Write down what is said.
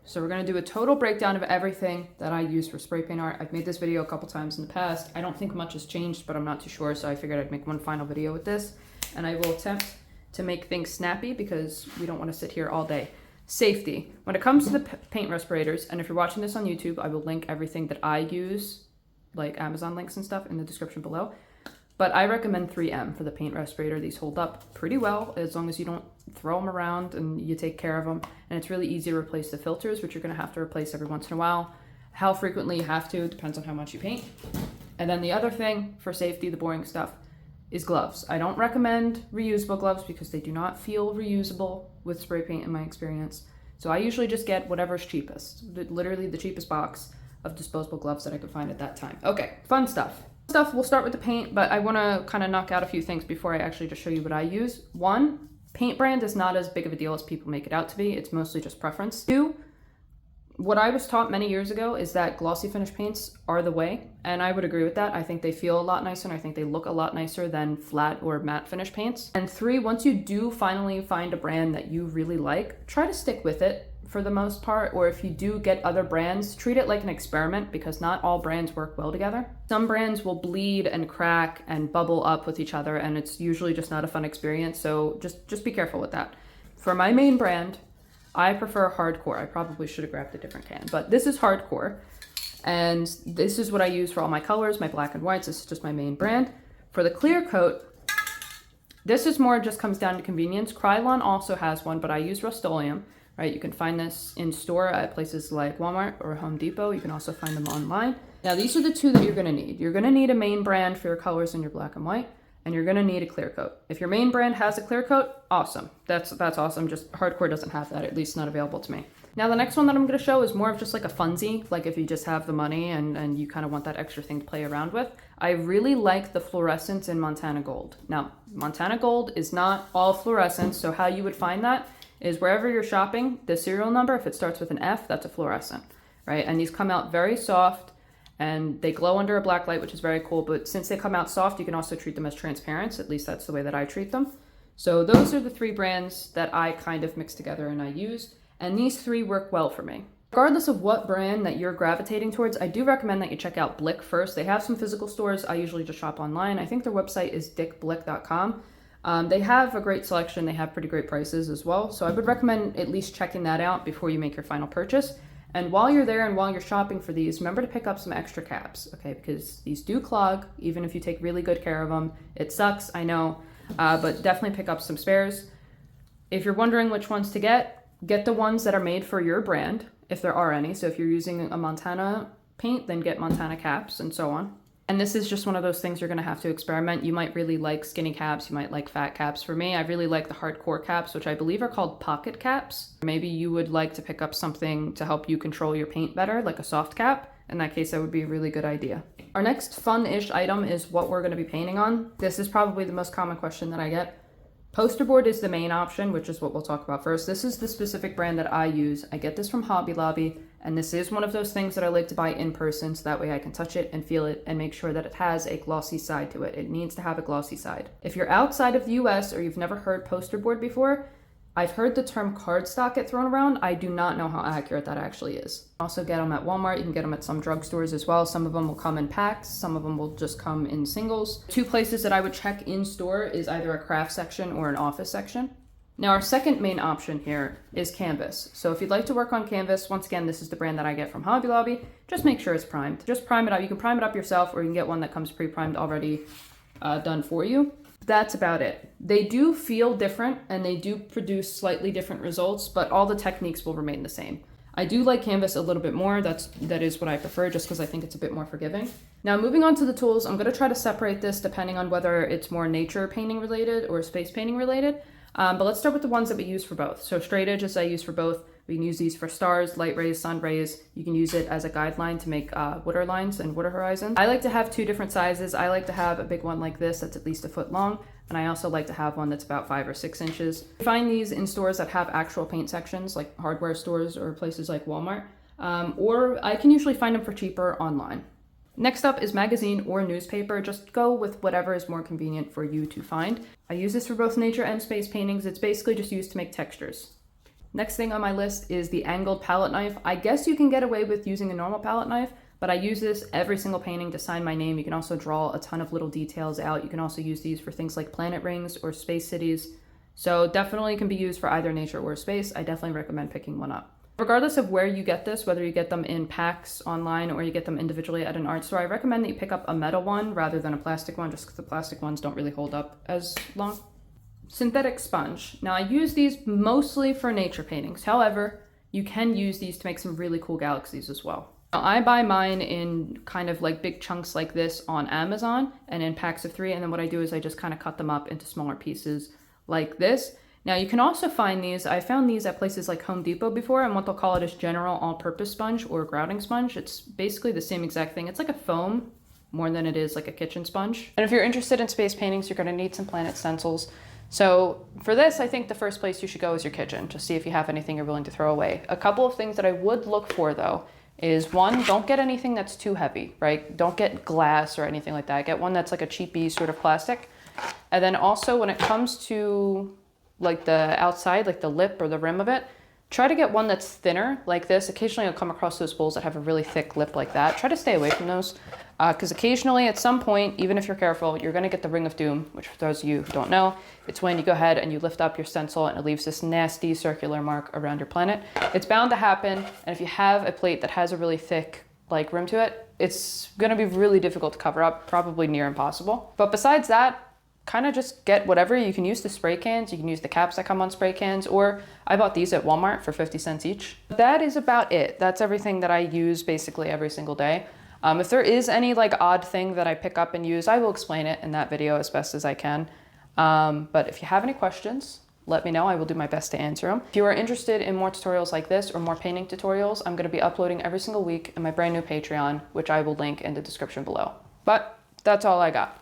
So we're gonna do a total breakdown of everything that I use for spray paint art. I've made this video a couple times in the past. I don't think much has changed, but I'm not too sure, so I figured I'd make one final video with this. And I will attempt to make things snappy because we don't wanna sit here all day. Safety. When it comes to the paint respirators, and if you're watching this on YouTube, I will link everything that I use, like Amazon links and stuff, in the description below. But I recommend 3M for the paint respirator. These hold up pretty well as long as you don't throw them around and you take care of them. And it's really easy to replace the filters, which you're gonna have to replace every once in a while. How frequently you have to depends on how much you paint. And then the other thing for safety, the boring stuff, is gloves. I don't recommend reusable gloves because they do not feel reusable with spray paint in my experience. So I usually just get whatever's cheapest, literally the cheapest box of disposable gloves that I could find at that time. Okay, fun stuff. We'll start with the paint, but I want to kind of knock out a few things before I actually just show you what I use. One, paint brand is not as big of a deal as people make it out to be. It's mostly just preference. Two, what I was taught many years ago is that glossy finish paints are the way, and I would agree with that. I think they feel a lot nicer, and I think they look a lot nicer than flat or matte finish paints. And three, once you do finally find a brand that you really like, try to stick with it for the most part, or if you do get other brands, treat it like an experiment because not all brands work well together. Some brands will bleed and crack and bubble up with each other, and it's usually just not a fun experience, so just be careful with that. For my main brand, I prefer Hardcore. I probably should have grabbed a different can, but this is Hardcore, and this is what I use for all my colors, my black and whites. This is just my main brand. For the clear coat, this is more just comes down to convenience. Krylon also has one, but I use Rust-Oleum. Right, you can find this in store at places like Walmart or Home Depot. You can also find them online. Now, these are the two that you're gonna need. You're gonna need a main brand for your colors and your black and white, and you're gonna need a clear coat. If your main brand has a clear coat, awesome. That's awesome. Just Hardcore doesn't have that, at least not available to me. Now, the next one that I'm gonna show is more of just like a funsy, like if you just have the money and you kind of want that extra thing to play around with. I really like the fluorescence in Montana Gold. Now, Montana Gold is not all fluorescence, so how you would find that is wherever you're shopping, the serial number, if it starts with an F, that's a fluorescent, right? And these come out very soft and they glow under a black light, which is very cool. But since they come out soft, you can also treat them as transparent. At least that's the way that I treat them. So those are the three brands that I kind of mixed together and I used. And these three work well for me. Regardless of what brand that you're gravitating towards, I do recommend that you check out Blick first. They have some physical stores. I usually just shop online. I think their website is dickblick.com. They have a great selection. They have pretty great prices as well. So I would recommend at least checking that out before you make your final purchase. And while you're there and while you're shopping for these, remember to pick up some extra caps, okay? Because these do clog, even if you take really good care of them. It sucks, I know, but definitely pick up some spares. If you're wondering which ones to get the ones that are made for your brand, if there are any. So if you're using a Montana paint, then get Montana caps and so on. And this is just one of those things you're gonna have to experiment. You might really like skinny caps, you might like fat caps. For me, I really like the Hardcore caps, which I believe are called pocket caps. Maybe you would like to pick up something to help you control your paint better, like a soft cap. In that case, that would be a really good idea. Our next fun-ish item is what we're gonna be painting on. This is probably the most common question that I get. Poster board is the main option, which is what we'll talk about first. This is the specific brand that I use. I get this from Hobby Lobby, and this is one of those things that I like to buy in person so that way I can touch it and feel it and make sure that it has a glossy side to it. It needs to have a glossy side. If you're outside of the US or you've never heard poster board before, I've heard the term cardstock get thrown around. I do not know how accurate that actually is. Also get them at Walmart. You can get them at some drugstores as well. Some of them will come in packs. Some of them will just come in singles. Two places that I would check in store is either a craft section or an office section. Now our second main option here is canvas. So if you'd like to work on canvas, once again, this is the brand that I get from Hobby Lobby. Just make sure it's primed. Just prime it up. You can prime it up yourself or you can get one that comes pre-primed already done for you. That's about it. They do feel different and they do produce slightly different results, but all the techniques will remain the same. I do like canvas a little bit more. That is what I prefer just because I think it's a bit more forgiving. Now moving on to the tools, I'm going to try to separate this depending on whether it's more nature painting related or space painting related. But let's start with the ones that we use for both. So straight edges I use for both. We can use these for stars, light rays, sun rays. You can use it as a guideline to make water lines and water horizons. I like to have two different sizes. I like to have a big one like this that's at least a foot long. And I also like to have one that's about 5 or 6 inches. You find these in stores that have actual paint sections like hardware stores or places like Walmart. Or I can usually find them for cheaper online. Next up is magazine or newspaper. Just go with whatever is more convenient for you to find. I use this for both nature and space paintings. It's basically just used to make textures. Next thing on my list is the angled palette knife. I guess you can get away with using a normal palette knife, but I use this every single painting to sign my name. You can also draw a ton of little details out. You can also use these for things like planet rings or space cities. So definitely can be used for either nature or space. I definitely recommend picking one up. Regardless of where you get this, whether you get them in packs online or you get them individually at an art store, I recommend that you pick up a metal one rather than a plastic one, just because the plastic ones don't really hold up as long. Synthetic sponge. Now I use these mostly for nature paintings. However, you can use these to make some really cool galaxies as well. Now, I buy mine in kind of like big chunks like this on Amazon and in packs of 3. And then what I do is I just kind of cut them up into smaller pieces like this. Now you can also find these, I found these at places like Home Depot before, and what they'll call it is general all-purpose sponge or grouting sponge. It's basically the same exact thing. It's like a foam more than it is like a kitchen sponge. And if you're interested in space paintings, you're gonna need some planet stencils. So for this, I think the first place you should go is your kitchen, just see if you have anything you're willing to throw away. A couple of things that I would look for though is, one, don't get anything that's too heavy, right? Don't get glass or anything like that. Get one that's like a cheapy sort of plastic. And then also when it comes to like the outside, like the lip or the rim of it, try to get one that's thinner like this. Occasionally you'll come across those bowls that have a really thick lip like that. Try to stay away from those because occasionally at some point, even if you're careful, you're gonna get the Ring of Doom, which for those of you who don't know, it's when you go ahead and you lift up your stencil and it leaves this nasty circular mark around your planet. It's bound to happen, and if you have a plate that has a really thick like rim to it, it's gonna be really difficult to cover up, probably near impossible. But besides that, kind of just get whatever. You can use the spray cans, you can use the caps that come on spray cans, or I bought these at Walmart for 50 cents each. That is about it. That's everything that I use basically every single day. If there is any like odd thing that I pick up and use, I will explain it in that video as best as I can. But if you have any questions, let me know. I will do my best to answer them. If you are interested in more tutorials like this or more painting tutorials, I'm going to be uploading every single week in my brand new Patreon, which I will link in the description below. But that's all I got.